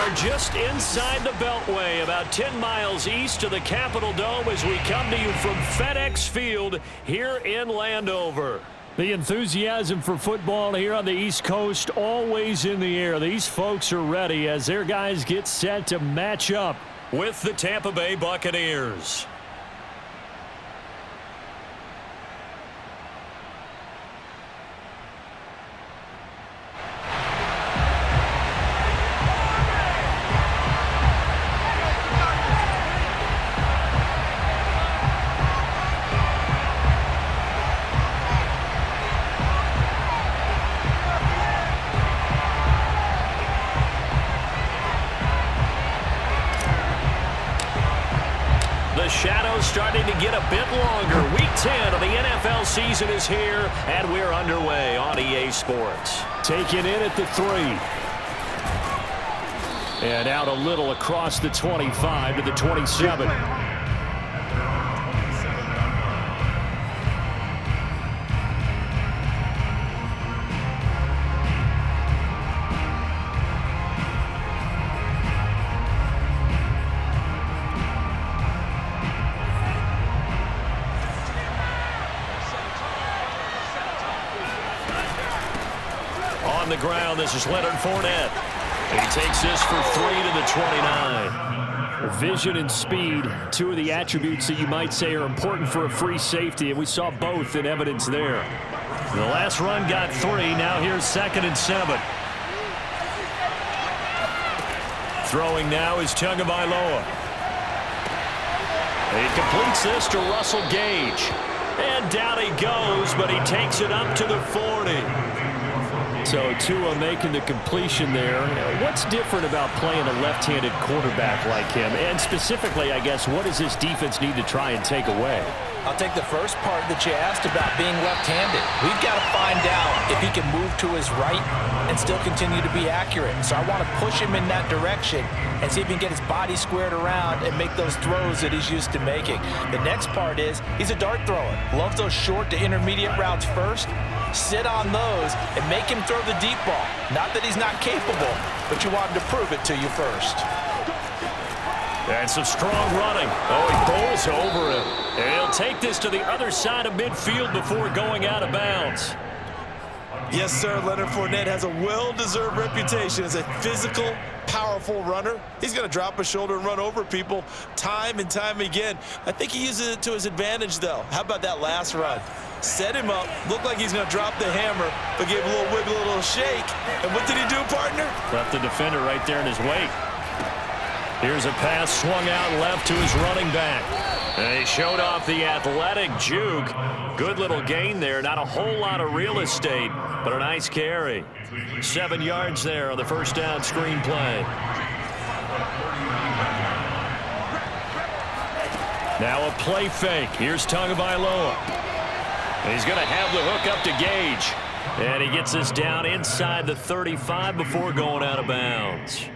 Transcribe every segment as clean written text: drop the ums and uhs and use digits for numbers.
are just inside the Beltway, about 10 miles east of the Capitol Dome as we come to you from FedEx Field here in Landover. The enthusiasm for football here on the East Coast always in the air. These folks are ready as their guys get set to match up with the Tampa Bay Buccaneers. The shadow's starting to get a bit longer. Week 10 of the NFL season is here, and we're underway on EA Sports. Taken in at the 3. And out a little across the 25 to the 27. On the ground, this is Leonard Fournette. And he takes this for 3 to the 29. Vision and speed, two of the attributes that you might say are important for a free safety, and we saw both in evidence there. The last run got 3. Now here's 2nd and 7. Throwing now is Tagovailoa. He completes this to Russell Gage. And down he goes, but he takes it up to the 40. So Tua making the completion there. What's different about playing a left-handed quarterback like him? And specifically, I guess, what does this defense need to try and take away? I'll take the first part that you asked about being left-handed. We've got to find out if he can move to his right and still continue to be accurate. So I want to push him in that direction and see if he can get his body squared around and make those throws that he's used to making. The next part is he's a dart thrower. Loves those short to intermediate routes first. Sit on those and make him throw the deep ball. Not that he's not capable, but you want him to prove it to you first. And some strong running. Oh, he bowls over him. And he'll take this to the other side of midfield before going out of bounds. Yes, sir. Leonard Fournette has a well-deserved reputation as a physical, powerful runner. He's going to drop his shoulder and run over people time and time again. I think he uses it to his advantage, though. How about that last run? Set him up, looked like he's going to drop the hammer, but gave a little wiggle, a little shake. And what did he do, partner? Left the defender right there in his wake. Here's a pass swung out left to his running back. And he showed off the athletic juke. Good little gain there. Not a whole lot of real estate, but a nice carry. 7 yards there on the first down screen play. Now a play fake. Here's Tagovailoa. He's going to have the hook up to Gage. And he gets this down inside the 35 before going out of bounds.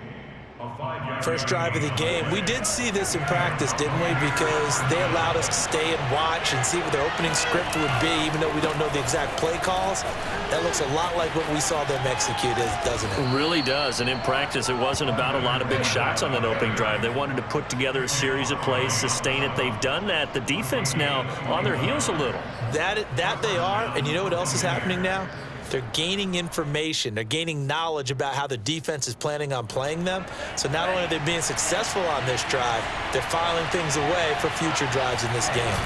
First drive of the game. We did see this in practice, didn't we? Because they allowed us to stay and watch and see what their opening script would be, even though we don't know the exact play calls. That looks a lot like what we saw them execute, doesn't it? It really does. And in practice, it wasn't about a lot of big shots on that opening drive. They wanted to put together a series of plays, sustain it. They've done that. The defense now on their heels a little. That they are. And you know what else is happening now? They're gaining information. They're gaining knowledge about how the defense is planning on playing them. So not only are they being successful on this drive, they're filing things away for future drives in this game.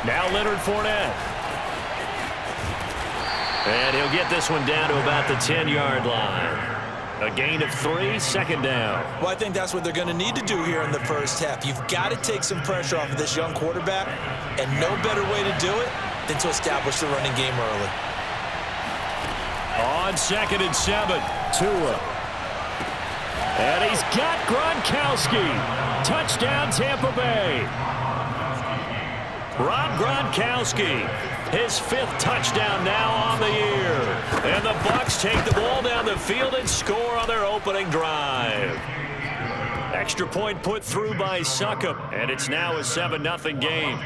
Now Leonard Fournette. And he'll get this one down to about the 10-yard line. A gain of 3, 2nd down. Well, I think that's what they're going to need to do here in the first half. You've got to take some pressure off of this young quarterback, and no better way to do it than to establish the running game early. On 2nd and 7, Tua. and he's got Gronkowski. Touchdown, Tampa Bay. Rob Gronkowski, his 5th touchdown now on the year. And the Bucs take the ball down the field and score on their opening drive. Extra point put through by Succop, and it's now a 7-0 game.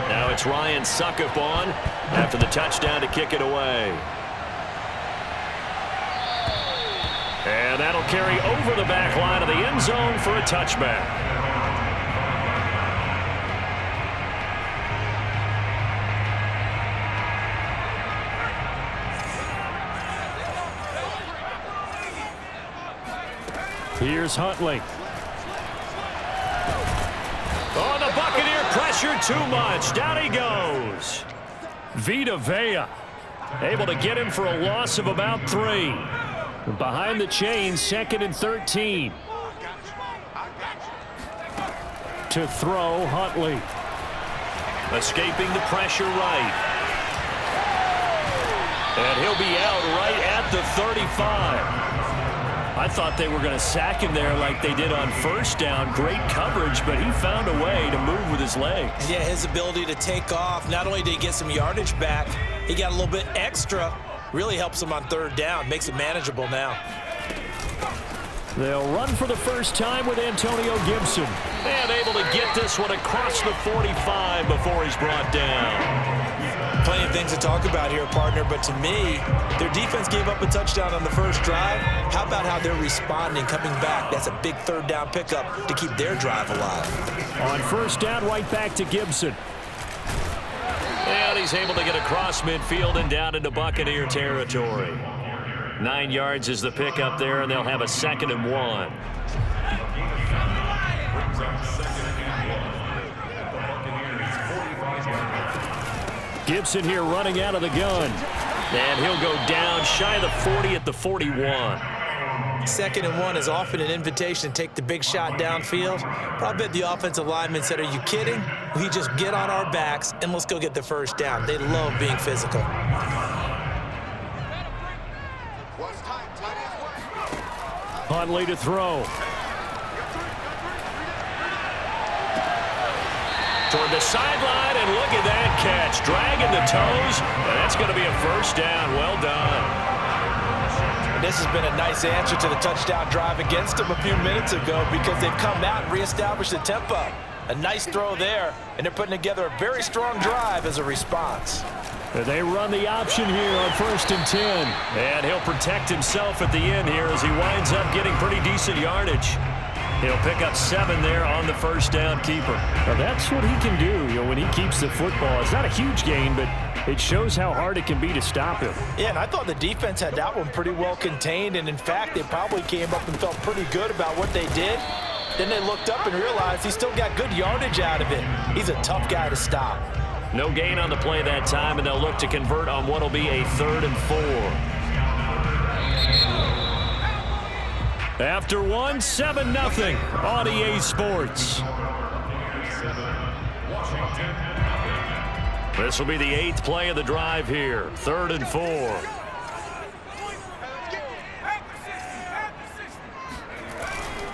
Now it's Ryan Suckup on after the touchdown to kick it away. And that'll carry over the back line of the end zone for a touchback. Here's Huntley. Oh, the Buccaneer pressure too much. Down he goes. Vita Vea able to get him for a loss of about 3. Behind the chains, 2nd and 13. To throw, Huntley. Escaping the pressure right. And he'll be out right at the 35. I thought they were going to sack him there like they did on first down. Great coverage, but he found a way to move with his legs. Yeah, his ability to take off. Not only did he get some yardage back, he got a little bit extra. Really helps him on 3rd down. Makes it manageable now. They'll run for the first time with Antonio Gibson. And able to get this one across the 45 before he's brought down. Plenty of things to talk about here, partner, but to me, their defense gave up a touchdown on the first drive. How about how they're responding, coming back? That's a big 3rd down pickup to keep their drive alive. On first down, right back to Gibson. And he's able to get across midfield and down into Buccaneer territory. 9 yards is the pickup there, and they'll have a 2nd and 1. Gibson here running out of the gun. And he'll go down shy of the 40 at the 41. 2nd and 1 is often an invitation to take the big shot downfield. Probably the offensive lineman said, "Are you kidding? We just get on our backs and let's go get the first down." They love being physical. Huntley to throw. Toward the sideline, and look at that catch. Dragging the toes, and that's going to be a first down. Well done. This has been a nice answer to the touchdown drive against them a few minutes ago because they've come out and reestablished the tempo. A nice throw there, and they're putting together a very strong drive as a response. They run the option here on 1st and 10. And he'll protect himself at the end here as he winds up getting pretty decent yardage. He'll pick up 7 there on the first down keeper. Now that's what he can do, when he keeps the football. It's not a huge gain, but it shows how hard it can be to stop him. Yeah, and I thought the defense had that one pretty well contained, and in fact, they probably came up and felt pretty good about what they did. Then they looked up and realized he still got good yardage out of it. He's a tough guy to stop. No gain on the play that time, and they'll look to convert on what will be a 3rd and 4. After 1, 7-0 on EA Sports. This will be the 8th play of the drive here. 3rd and 4.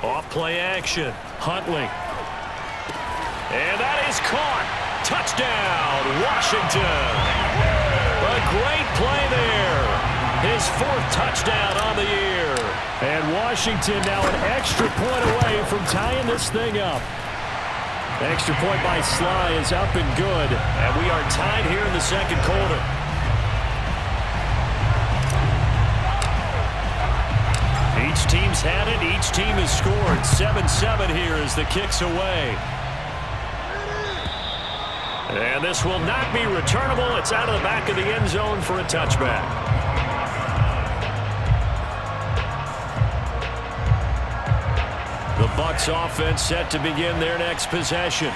Off play action. Huntley. And that is caught. Touchdown, Washington. A great play there. His 4th touchdown on the year. And Washington now an extra point away from tying this thing up. Extra point by Sly is up and good. And we are tied here in the 2nd quarter. Each team's had it. Each team has scored. 7-7 here as the kick's away. And this will not be returnable. It's out of the back of the end zone for a touchback. The Bucs offense set to begin their next possession.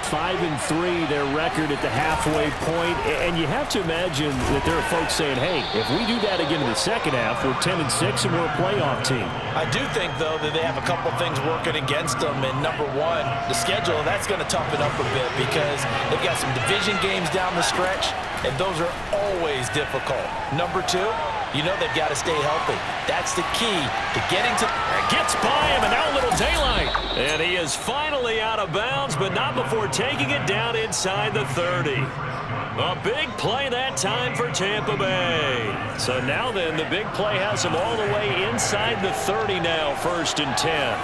5-3 their record at the halfway point, and you have to imagine that there are folks saying, hey, if we do that again in the second half, we're 10-6 and we're a playoff team. I do think, though, that they have a couple things working against them, and number one, the schedule, that's going to toughen up a bit because they've got some division games down the stretch, and those are always difficult. Number two, you know they've got to stay healthy. That's the key to getting to... Gets by him, and now a little daylight. And he is finally out of bounds, but not before taking it down inside the 30. A big play that time for Tampa Bay. So now then, the big play has him all the way inside the 30 now, 1st and 10.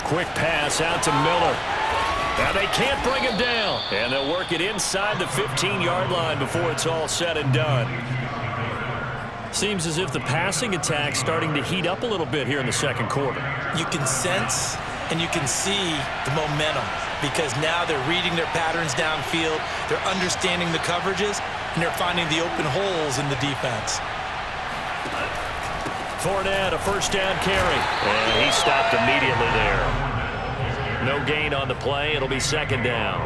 Quick pass out to Miller. Now they can't bring him down. And they'll work it inside the 15-yard line before it's all said and done. Seems as if the passing attack's starting to heat up a little bit here in the second quarter. You can sense and you can see the momentum because now they're reading their patterns downfield, they're understanding the coverages, and they're finding the open holes in the defense. Fournette, a first down carry. And he stopped immediately there. No gain on the play. It'll be second down.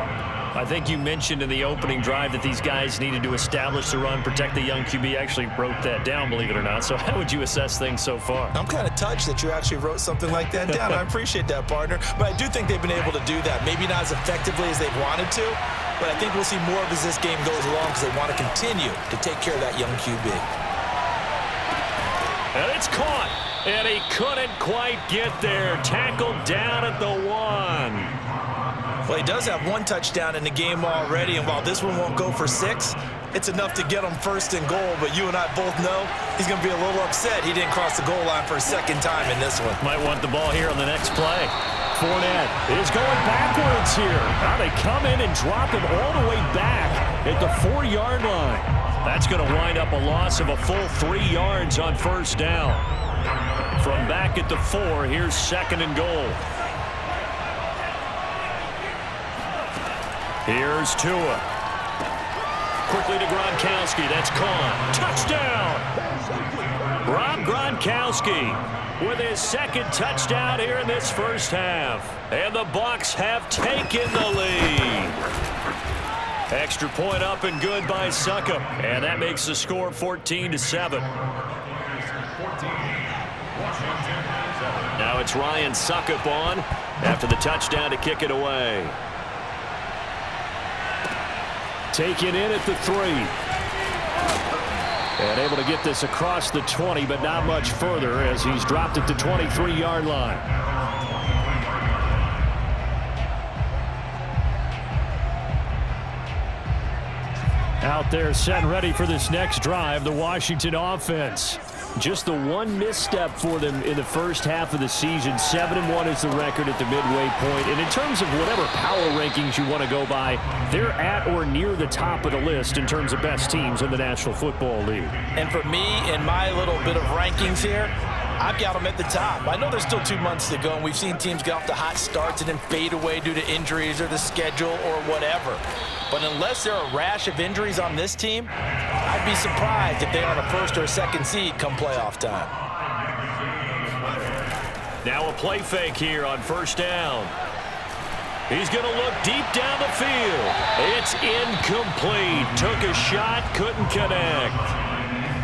I think you mentioned in the opening drive that these guys needed to establish the run, protect the young QB. Actually wrote that down, believe it or not. So how would you assess things so far? I'm kind of touched that you actually wrote something like that down. I appreciate that, partner. But I do think they've been able to do that. Maybe not as effectively as they've wanted to, but I think we'll see more of as this game goes along because they want to continue to take care of that young QB. And it's caught. And he couldn't quite get there. Tackled down at the 1. Well, he does have one touchdown in the game already, and while this one won't go for 6, it's enough to get him first and goal. But you and I both know he's going to be a little upset he didn't cross the goal line for a second time in this one. Might want the ball here on the next play. Fournette is going backwards here. Now they come in and drop him all the way back at the 4-yard line. That's going to wind up a loss of a full 3 yards on first down. From back at the 4, here's second and goal. Here's Tua. Quickly to Gronkowski. That's caught. Touchdown! Rob Gronkowski with his second touchdown here in this first half. And the Bucs have taken the lead. Extra point up and good by Succop. And that makes the score 14-7. Now it's Ryan Succop on after the touchdown to kick it away. Taken in at the 3. And able to get this across the 20, but not much further as he's dropped at the 23-yard line. Out there set and ready for this next drive, the Washington offense. Just the one misstep for them in the first half of the season. 7-1 is the record at the midway point. And in terms of whatever power rankings you want to go by, they're at or near the top of the list in terms of best teams in the National Football League. And for me, in my little bit of rankings here, I've got them at the top. I know there's still 2 months to go, and we've seen teams get off to hot starts and then fade away due to injuries or the schedule or whatever. But unless there are a rash of injuries on this team, I'd be surprised if they are on a first or a second seed come playoff time. Now a play fake here on first down. He's going to look deep down the field. It's incomplete. Took a shot, couldn't connect.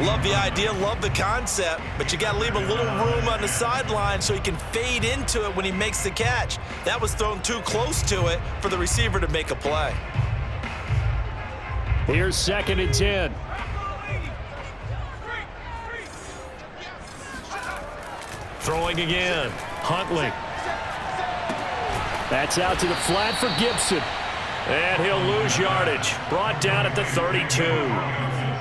Love the idea, love the concept, but you got to leave a little room on the sideline so he can fade into it when he makes the catch. That was thrown too close to it for the receiver to make a play. Here's second and 10. Throwing again. Huntley. That's out to the flat for Gibson. And he'll lose yardage. Brought down at the 32.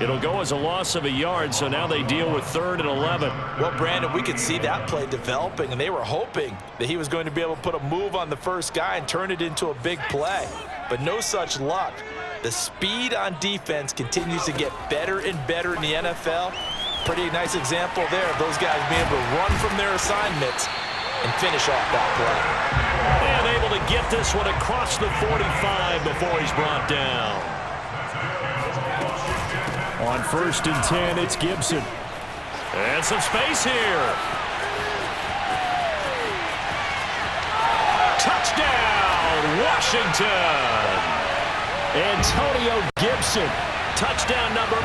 It'll go as a loss of a yard, so now they deal with 3rd and 11. Well, Brandon, we could see that play developing, and they were hoping that he was going to be able to put a move on the first guy and turn it into a big play. But no such luck. The speed on defense continues to get better and better in the NFL. Pretty nice example there of those guys being able to run from their assignments and finish off that play. And able to get this one across the 45 before he's brought down. On 1st and 10, it's Gibson. And some space here. Touchdown, Washington. Antonio Gibson. Touchdown number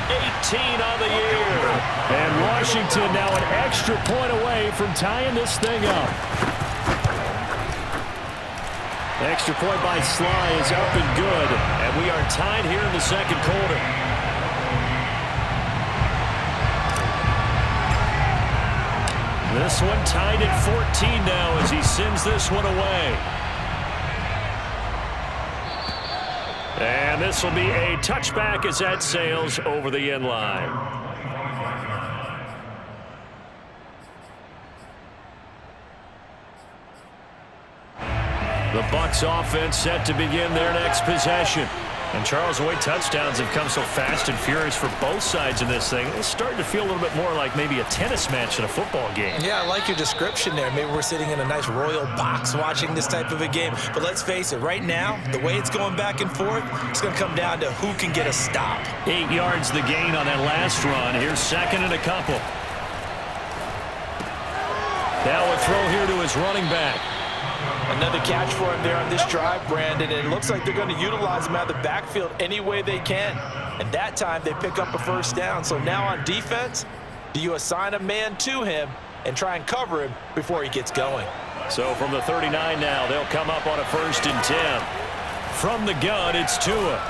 18 on the year. And Washington now an extra point away from tying this thing up. Extra point by Sly is up and good. And we are tied here in the second quarter. This one tied at 14 now as he sends this one away. And this will be a touchback as that sails over the end line. The Bucs offense set to begin their next possession. And Charles, the way touchdowns have come so fast and furious for both sides of this thing, it's starting to feel a little bit more like maybe a tennis match in a football game. Yeah, I like your description there. Maybe we're sitting in a nice royal box watching this type of a game. But let's face it, right now, the way it's going back and forth, it's going to come down to who can get a stop. 8 yards the gain on that last run. Here's second and a couple. Now a throw here to his running back. Another catch for him there on this drive, Brandon, and it looks like they're going to utilize him out of the backfield any way they can. And that time they pick up a first down. So now on defense, do you assign a man to him and try and cover him before he gets going? So from the 39 now, they'll come up on a 1st and 10. From the gun, it's Tua.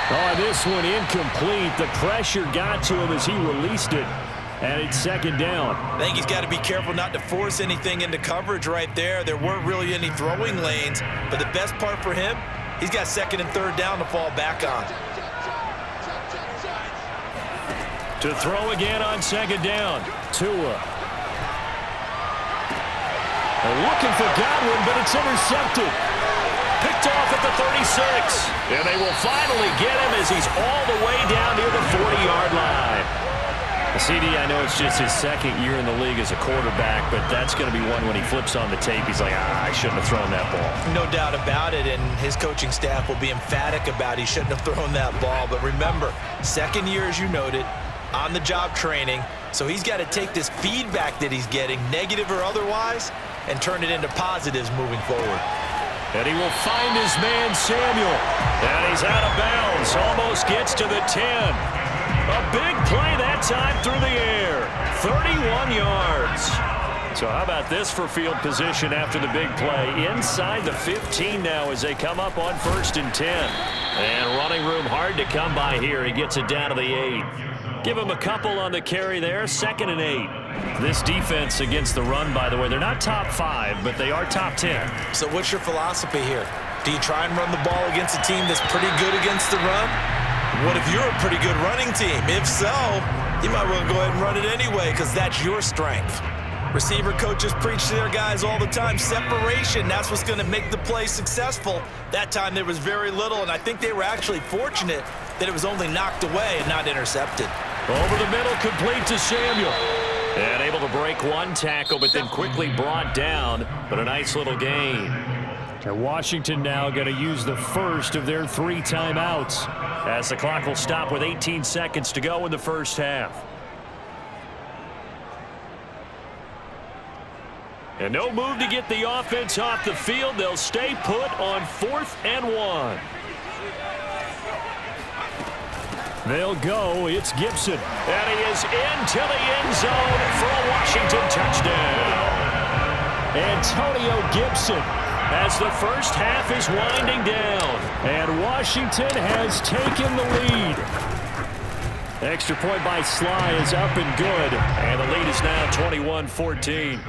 Oh, this one incomplete. The pressure got to him as he released it. And it's second down. I think he's got to be careful not to force anything into coverage right there. There weren't really any throwing lanes, but the best part for him, he's got second and third down to fall back on. To throw again on second down. Tua. They're looking for Godwin, but it's intercepted. Picked off at the 36. And they will finally get him as he's all the way down near the 40-yard line. CD, I know it's just his second year in the league as a quarterback, but that's going to be one when he flips on the tape. He's like, I shouldn't have thrown that ball. No doubt about it, and his coaching staff will be emphatic about he shouldn't have thrown that ball. But remember, second year, as you noted, on-the-job training, so he's got to take this feedback that he's getting, negative or otherwise, and turn it into positives moving forward. And he will find his man, Samuel. And he's out of bounds, almost gets to the 10. A big play that time through the air. 31 yards. So how about this for field position after the big play? Inside the 15 now as they come up on 1st and 10. And running room hard to come by here. He gets it down to the 8. Give him a couple on the carry there. 2nd and 8. This defense against the run, by the way, they're not top 5, but they are top 10. So what's your philosophy here? Do you try and run the ball against a team that's pretty good against the run? What if you're a pretty good running team? If so, you might well go ahead and run it anyway because that's your strength. Receiver coaches preach to their guys all the time. Separation, that's what's going to make the play successful. That time there was very little, and I think they were actually fortunate that it was only knocked away and not intercepted. Over the middle, complete to Samuel. And able to break one tackle, but then quickly brought down. But a nice little gain. And Washington now going to use the first of their 3 timeouts as the clock will stop with 18 seconds to go in the first half. And no move to get the offense off the field. They'll stay put on 4th and 1. They'll go. It's Gibson. And he is into the end zone for a Washington touchdown. Antonio Gibson, as the first half is winding down, and Washington has taken the lead. Extra point by Sly is up and good, and the lead is now 21-14.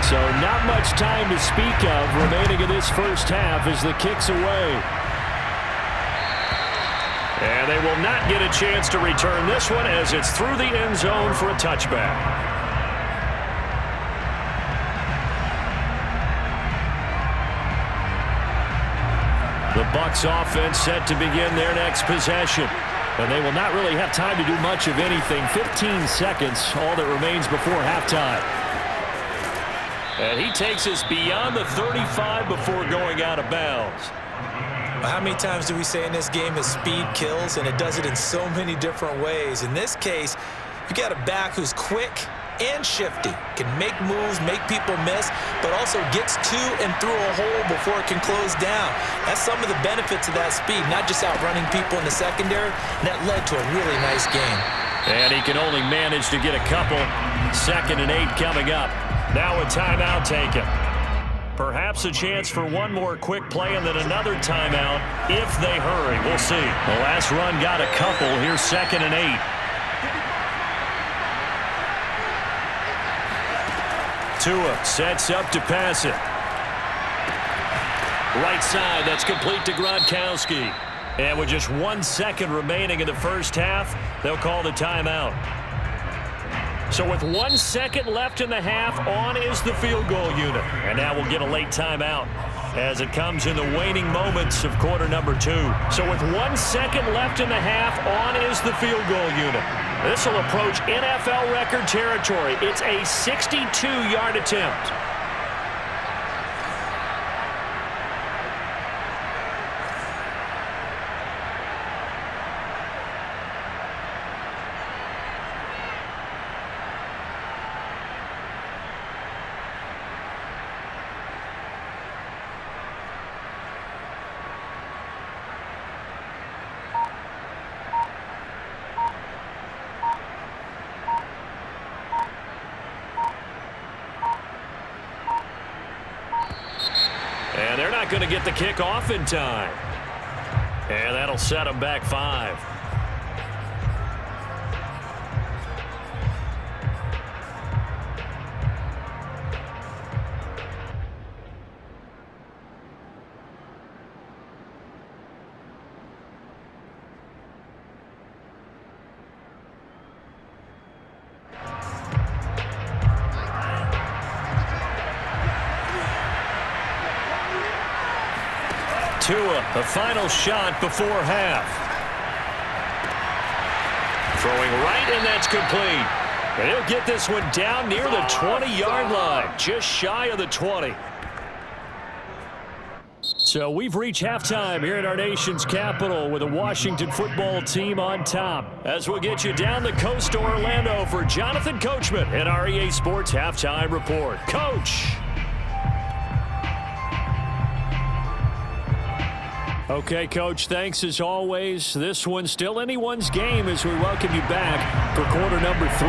So not much time to speak of remaining in this first half as the kick's away. And they will not get a chance to return this one as it's through the end zone for a touchback. The Bucs offense set to begin their next possession. And they will not really have time to do much of anything. 15 seconds, all that remains before halftime. And he takes us beyond the 35 before going out of bounds. How many times do we say in this game that speed kills, and it does it in so many different ways? In this case, you got a back who's quick and shifty, can make moves, make people miss, but also gets to and through a hole before it can close down. That's some of the benefits of that speed, not just outrunning people in the secondary, and that led to a really nice game. And he can only manage to get a couple. 2nd and 8 coming up. Now a timeout taken. Perhaps a chance for one more quick play and then another timeout if they hurry. We'll see. The last run got a couple. Here's 2nd and 8. Tua sets up to pass it. Right side, that's complete to Gronkowski. And with just 1 second remaining in the first half, they'll call the timeout. So with 1 second left in the half, on is the field goal unit. And now we'll get a late timeout as it comes in the waning moments of quarter number 2. So with 1 second left in the half, on is the field goal unit. This will approach NFL record territory. It's a 62-yard attempt. And they're not going to get the kick off in time. And that'll set them back 5. The final shot before half. Throwing right, and that's complete. And he'll get this one down near the 20-yard line, just shy of the 20. So we've reached halftime here in our nation's capital with the Washington football team on top. As we'll get you down the coast to Orlando for Jonathan Coachman at our EA Sports Halftime Report. Coach. Okay, Coach, thanks as always. This one's still anyone's game as we welcome you back for quarter number 3.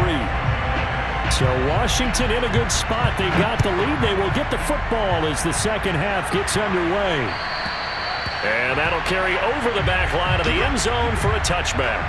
So Washington in a good spot. They've got the lead. They will get the football as the second half gets underway. And that'll carry over the back line of the end zone for a touchback.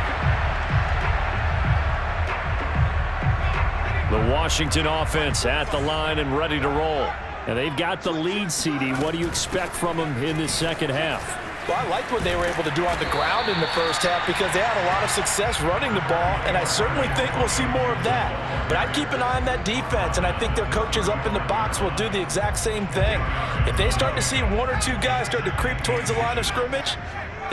The Washington offense at the line and ready to roll. And they've got the lead, CD. What do you expect from them in this second half? Well, I liked what they were able to do on the ground in the first half because they had a lot of success running the ball, and I certainly think we'll see more of that. But I'd keep an eye on that defense, and I think their coaches up in the box will do the exact same thing. If they start to see 1 or 2 guys start to creep towards the line of scrimmage,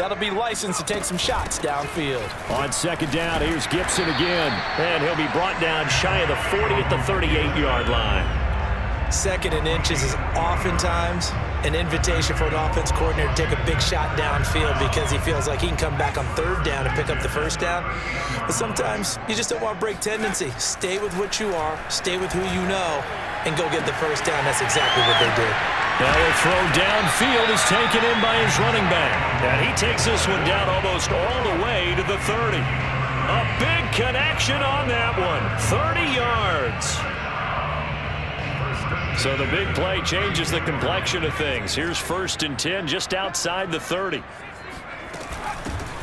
that'll be licensed to take some shots downfield. On second down, here's Gibson again, and he'll be brought down shy of the 40 at the 38-yard line. Second and inches is oftentimes an invitation for an offense coordinator to take a big shot downfield because he feels like he can come back on third down and pick up the first down. But sometimes you just don't want to break tendency. Stay with what you are, stay with who you know, and go get the first down. That's exactly what they did. Now the throw downfield is taken in by his running back. And he takes this one down almost all the way to the 30. A big connection on that one. 30 yards. So the big play changes the complexion of things. Here's 1st and 10 just outside the 30.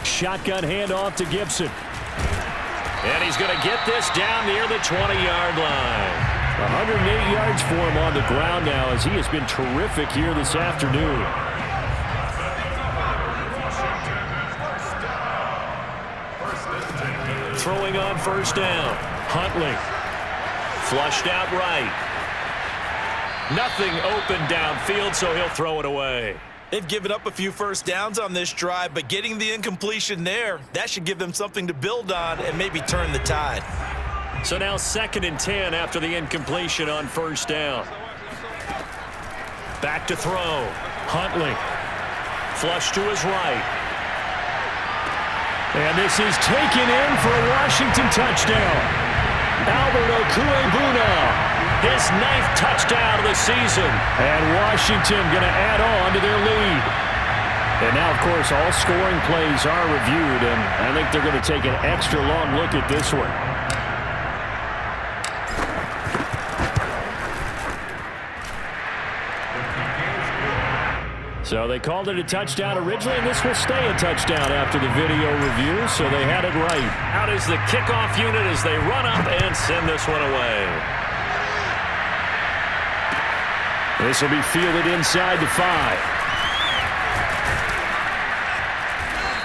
Shotgun handoff to Gibson. And he's going to get this down near the 20-yard line. 108 yards for him on the ground now as he has been terrific here this afternoon. Throwing on 1st down. Huntley. Flushed out right. Nothing open downfield, so he'll throw it away. They've given up a few first downs on this drive, but getting the incompletion there, that should give them something to build on and maybe turn the tide. So now 2nd and 10 after the incompletion on 1st down. Back to throw. Huntley. Flush to his right. And this is taken in for a Washington touchdown. Albert Okwuegbunam. His 9th touchdown of the season. And Washington going to add on to their lead. And now, of course, all scoring plays are reviewed, and I think they're going to take an extra long look at this one. So they called it a touchdown originally, and this will stay a touchdown after the video review, so they had it right. Out is the kickoff unit as they run up and send this one away. This will be fielded inside the 5.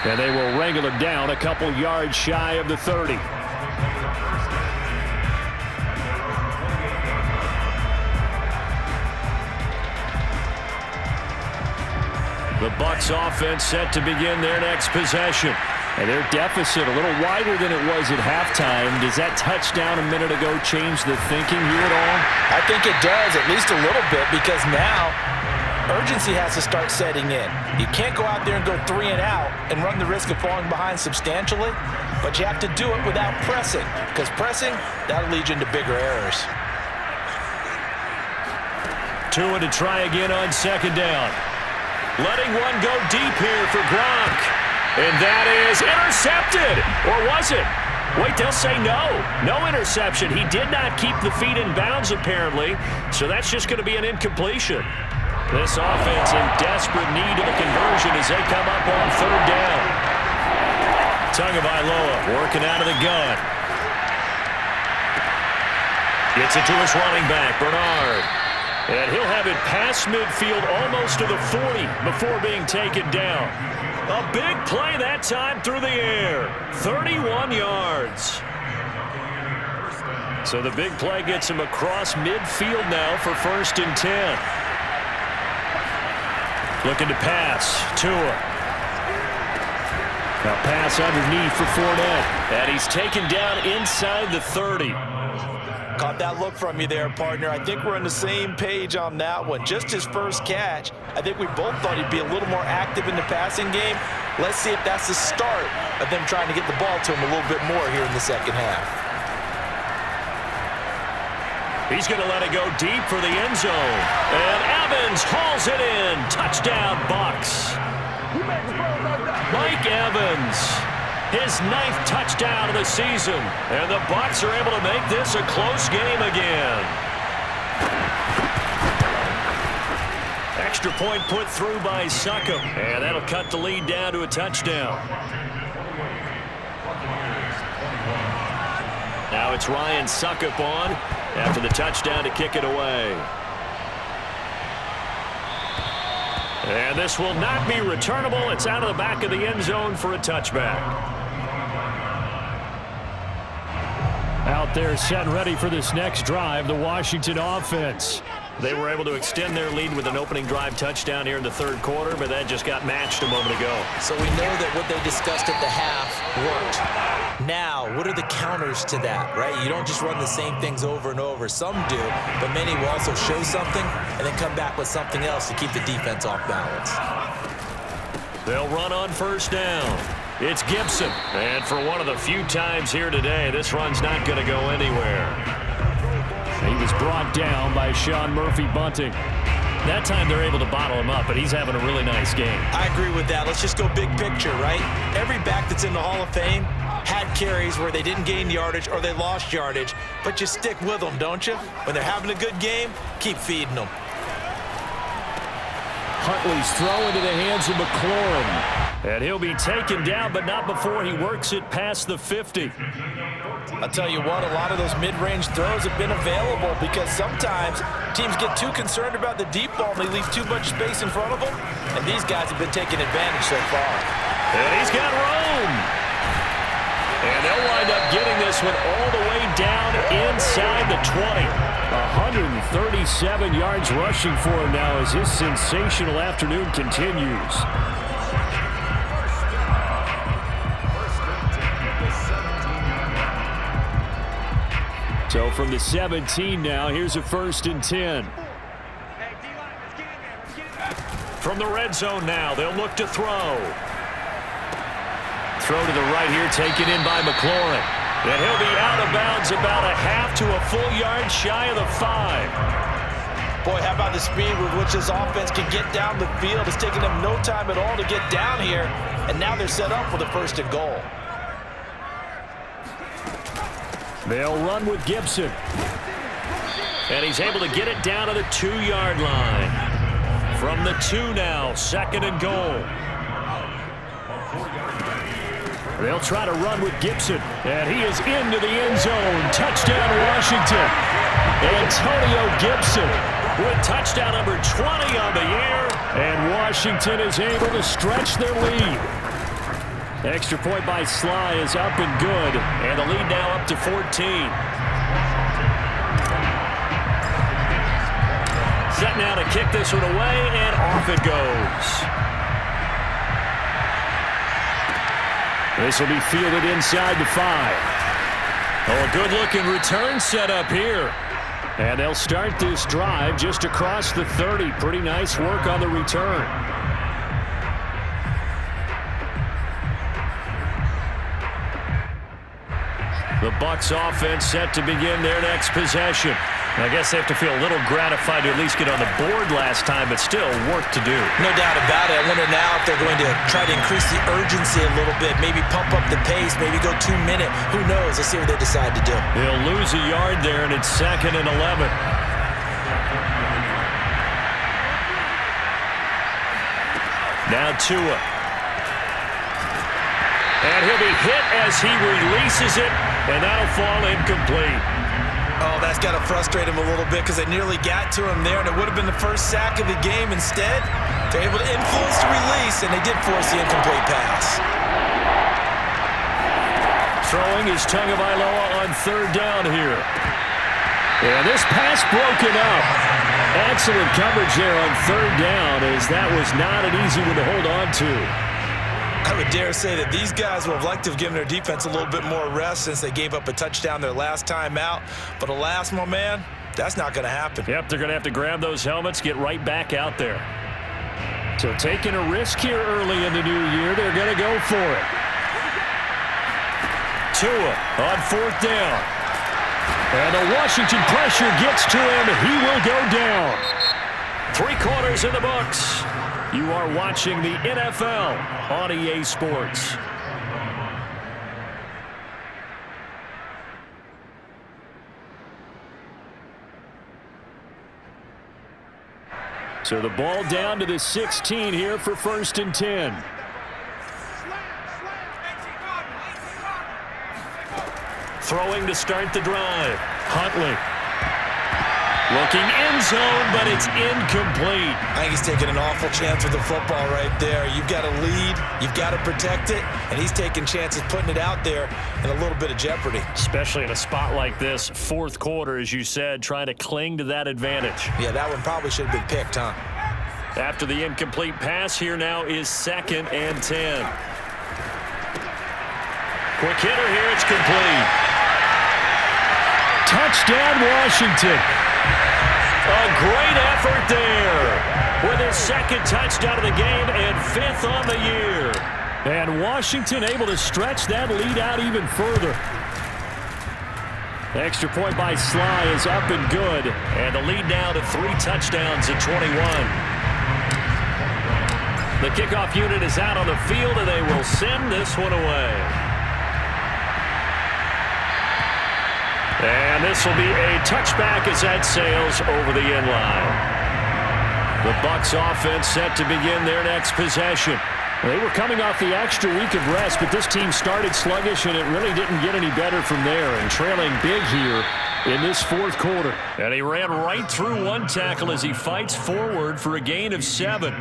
And they will wrangle him down a couple yards shy of the 30. the Bucs offense set to begin their next possession. And their deficit a little wider than it was at halftime. Does that touchdown a minute ago change the thinking here at all? I think it does, at least a little bit, because now urgency has to start setting in. You can't go out there and go 3 and out and run the risk of falling behind substantially, but you have to do it without pressing, because pressing, that'll lead you into bigger errors. Tua to try again on second down. Letting one go deep here for Gronk. And that is intercepted. Or was it? Wait, they'll say no. No interception. He did not keep the feet in bounds, apparently. So that's just going to be an incompletion. This offense in desperate need of a conversion as they come up on third down. Tagovailoa working out of the gun. Gets it to his running back, Bernard. And he'll have it past midfield almost to the 40 before being taken down. A big play that time through the air. 31 yards. So the big play gets him across midfield now for 1st and 10. Looking to pass. Tua. Now pass underneath for Fournette. And he's taken down inside the 30. Caught that look from you there, partner. I think we're on the same page on that one. Just his first catch. I think we both thought he'd be a little more active in the passing game. Let's see if that's the start of them trying to get the ball to him a little bit more here in the second half. He's going to let it go deep for the end zone. And Evans hauls it in. Touchdown, Bucs. Mike Evans. His 9th touchdown of the season. And the Bucs are able to make this a close game again. Extra point put through by Succop. And that'll cut the lead down to a touchdown. Now it's Ryan Succop on after the touchdown to kick it away. And this will not be returnable. It's out of the back of the end zone for a touchback. Out there set and ready for this next drive, the Washington offense. They were able to extend their lead with an opening drive touchdown here in the third quarter, but that just got matched a moment ago. So we know that what they discussed at the half worked. Now, what are the counters to that, right? You don't just run the same things over and over. Some do, but many will also show something and then come back with something else to keep the defense off balance. They'll run on first down. It's Gibson. And for one of the few times here today, this run's not going to go anywhere. He was brought down by Sean Murphy-Bunting. That time they're able to bottle him up, but he's having a really nice game. I agree with that. Let's just go big picture, right? Every back that's in the Hall of Fame had carries where they didn't gain yardage or they lost yardage, but you stick with them, don't you? When they're having a good game, keep feeding them. Huntley's throw into the hands of McLaurin. And he'll be taken down, but not before he works it past the 50. I'll tell you what, a lot of those mid-range throws have been available because sometimes teams get too concerned about the deep ball and they leave too much space in front of them, and these guys have been taking advantage so far. And he's got room. And they'll wind up getting this one all the way down inside the 20. 137 yards rushing for him now as his sensational afternoon continues. So from the 17 now, here's a 1st and 10. From the red zone now, they'll look to throw. Throw to the right here, taken in by McLaurin. And he'll be out of bounds about a half to a full yard shy of the 5. Boy, how about the speed with which this offense can get down the field? It's taken them no time at all to get down here, and now they're set up for the 1st and goal. They'll run with Gibson. And he's able to get it down to the 2-yard line. From the 2 now, 2nd and goal. They'll try to run with Gibson. And he is into the end zone. Touchdown, Washington. Antonio Gibson with touchdown number 20 on the year. And Washington is able to stretch their lead. Extra point by Sly is up and good. And the lead now up to 14. Set now to kick this one away, and off it goes. This will be fielded inside the 5. Oh, a good-looking return set up here. And they'll start this drive just across the 30. Pretty nice work on the return. The Bucs offense set to begin their next possession. I guess they have to feel a little gratified to at least get on the board last time, but still work to do. No doubt about it. I wonder now if they're going to try to increase the urgency a little bit, maybe pump up the pace, maybe go 2-minute. Who knows? Let's see what they decide to do. They'll lose a yard there, and it's 2nd and 11. Now Tua. And he'll be hit as he releases it, and that'll fall incomplete. Oh, that's got to frustrate him a little bit because they nearly got to him there, and it would have been the first sack of the game. Instead, they're able to influence the release, and they did force the incomplete pass. Throwing is Tagovailoa on 3rd down here. And this pass broken up. Excellent coverage there on 3rd down, as that was not an easy one to hold on to. I would dare say that these guys would have liked to have given their defense a little bit more rest since they gave up a touchdown their last time out. But alas, my man, that's not going to happen. Yep, they're going to have to grab those helmets, get right back out there. So taking a risk here early in the new year, they're going to go for it. Tua on 4th down. And the Washington pressure gets to him. He will go down. 3 quarters in the books. You are watching the NFL on EA Sports. So the ball down to the 16 here for 1st and 10. Throwing to start the drive. Huntley. Looking end zone, but it's incomplete. I think he's taking an awful chance with the football right there. You've got to lead, you've got to protect it, and he's taking chances putting it out there in a little bit of jeopardy. Especially in a spot like this, 4th quarter, as you said, trying to cling to that advantage. Yeah, that one probably should have been picked, huh? After the incomplete pass, here now is 2nd and 10. Quick hitter here, it's complete. Touchdown, Washington. A great effort there with his 2nd touchdown of the game and 5th on the year. And Washington able to stretch that lead out even further. Extra point by Sly is up and good. And the lead now to 3 touchdowns at 21. The kickoff unit is out on the field, and they will send this one away. And this will be a touchback as that sails over the end line. The Bucs offense set to begin their next possession. They were coming off the extra week of rest, but this team started sluggish, and it really didn't get any better from there. And trailing big here in this 4th quarter. And he ran right through one tackle as he fights forward for a gain of 7.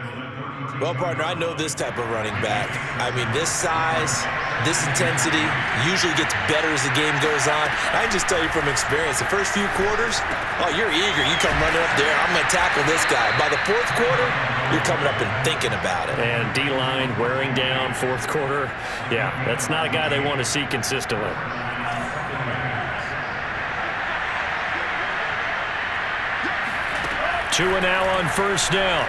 Well, partner, I know this type of running back. I mean, this size, this intensity usually gets better as the game goes on. I can just tell you from experience, the first few quarters, oh, you're eager. You come running up there, I'm going to tackle this guy. By the 4th quarter, you're coming up and thinking about it. And D-line wearing down 4th quarter. Yeah, that's not a guy they want to see consistently. Tua now on 1st down.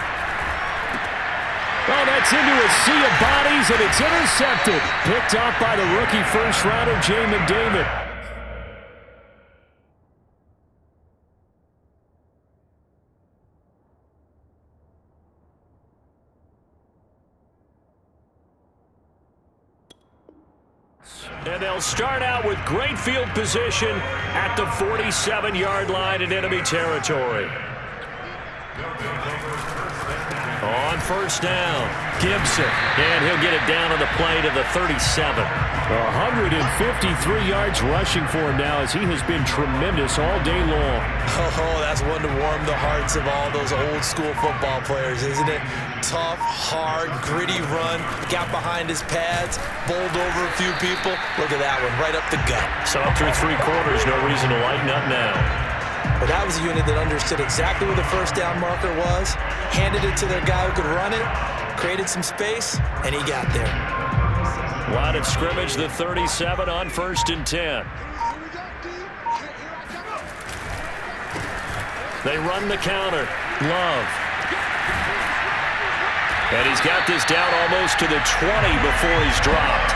Oh, that's into a sea of bodies, and it's intercepted. Picked off by the rookie first-rounder, Jamin David. And they'll start out with great field position at the 47-yard line in enemy territory. On 1st down, Gibson. And he'll get it down on the play to the 37. 153 yards rushing for him now, as he has been tremendous all day long. Oh, that's one to warm the hearts of all those old-school football players, isn't it? Tough, hard, gritty run. Got behind his pads, bowled over a few people. Look at that one, right up the gut. So up through 3 quarters, no reason to lighten up now. But that was a unit that understood exactly where the first down marker was, handed it to their guy who could run it, created some space, and he got there. Line of scrimmage, the 37 on 1st and 10. They run the counter. Love. And he's got this down almost to the 20 before he's dropped.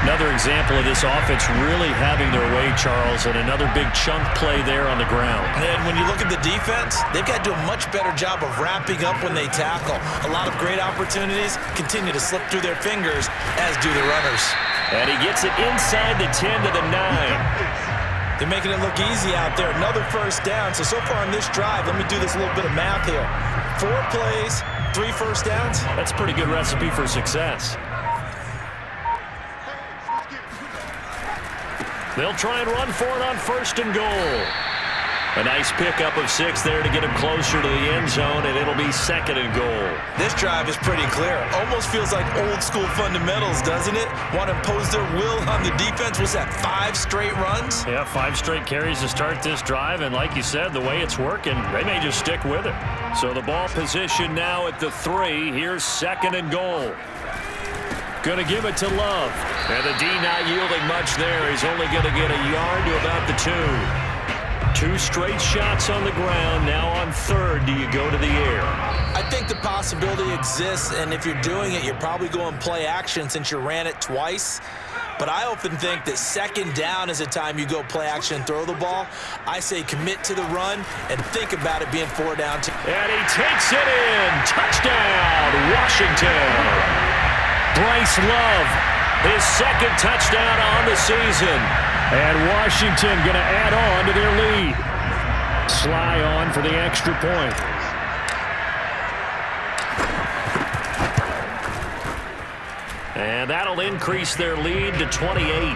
Another example of this offense really having their way, Charles, and another big chunk play there on the ground. And when you look at the defense, they've got to do a much better job of wrapping up when they tackle. A lot of great opportunities continue to slip through their fingers, as do the runners. And he gets it inside the 10 to the 9. They're making it look easy out there. Another first down. So far on this drive, let me do this little bit of math here. 4 plays, 3 first downs. That's a pretty good recipe for success. They'll try and run for it on 1st and goal. A nice pickup of 6 there to get him closer to the end zone, and it'll be 2nd and goal. This drive is pretty clear. Almost feels like old school fundamentals, doesn't it? Want to impose their will on the defense. Was that 5 straight runs? Yeah, 5 straight carries to start this drive, and like you said, the way it's working, they may just stick with it. So the ball position now at the 3. Here's 2nd and goal. Going to give it to Love. And the D not yielding much there. He's only going to get a yard to about the 2. 2 straight shots on the ground. Now on 3rd, do you go to the air? I think the possibility exists, and if you're doing it, you're probably going play action since you ran it twice. But I often think that 2nd down is a time you go play action and throw the ball. I say commit to the run and think about it being 4 down. And he takes it in. Touchdown, Washington. Bryce Love, his 2nd touchdown on the season. And Washington going to add on to their lead. Sly on for the extra point. And that'll increase their lead to 28.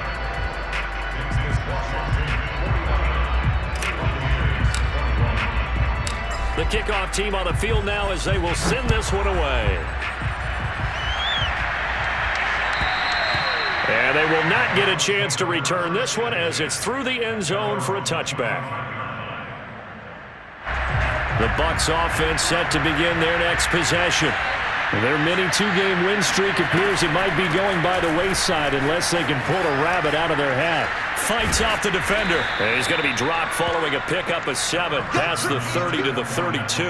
The kickoff team on the field now as they will send this one away. And they will not get a chance to return this one as it's through the end zone for a touchback. The Bucs offense set to begin their next possession. Their mini 2-game win streak appears it might be going by the wayside unless they can pull a rabbit out of their hat. Fights off the defender. And he's going to be dropped following a pickup of 7 past the 30 to the 32.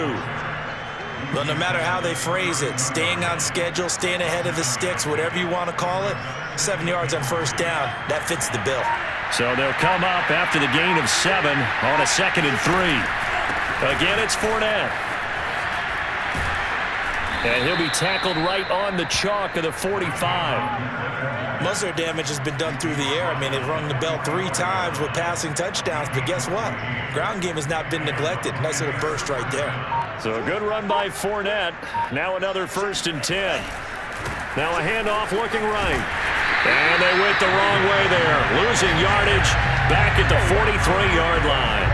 Well, no matter how they phrase it, staying on schedule, staying ahead of the sticks, whatever you want to call it, 7 yards on 1st down, that fits the bill. So they'll come up after the gain of 7 on a 2nd and 3. Again, it's Fournette. And he'll be tackled right on the chalk of the 45. Most of their damage has been done through the air. I mean, they've rung the bell 3 times with passing touchdowns, but guess what? Ground game has not been neglected. Nice little burst right there. So a good run by Fournette. Now another 1st and 10. Now a handoff looking right. And they went the wrong way there. Losing yardage back at the 43-yard line.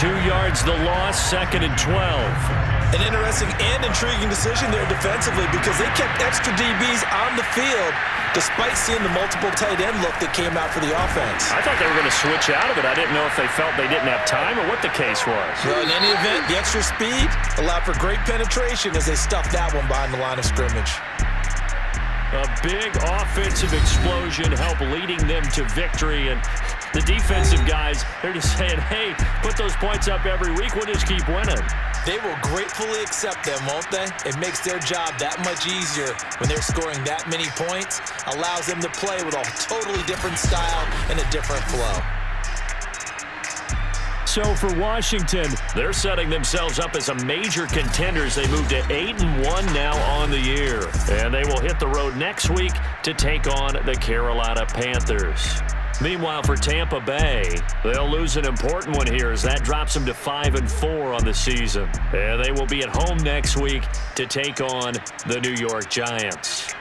2 yards the loss, 2nd and 12. An interesting and intriguing decision there defensively because they kept extra DBs on the field despite seeing the multiple tight end look that came out for the offense. I thought they were going to switch out of it. I didn't know if they felt they didn't have time or what the case was. Well, in any event, the extra speed allowed for great penetration as they stuffed that one behind the line of scrimmage. A big offensive explosion helped leading them to victory, and the defensive guys, they're just saying, hey, put those points up every week, we'll just keep winning. They will gratefully accept them, won't they? It makes their job that much easier when they're scoring that many points, allows them to play with a totally different style and a different flow. So for Washington, they're setting themselves up as a major contenders. They move to 8-1 now on the year. And they will hit the road next week to take on the Carolina Panthers. Meanwhile, for Tampa Bay, they'll lose an important one here as that drops them to 5-4 on the season. And they will be at home next week to take on the New York Giants.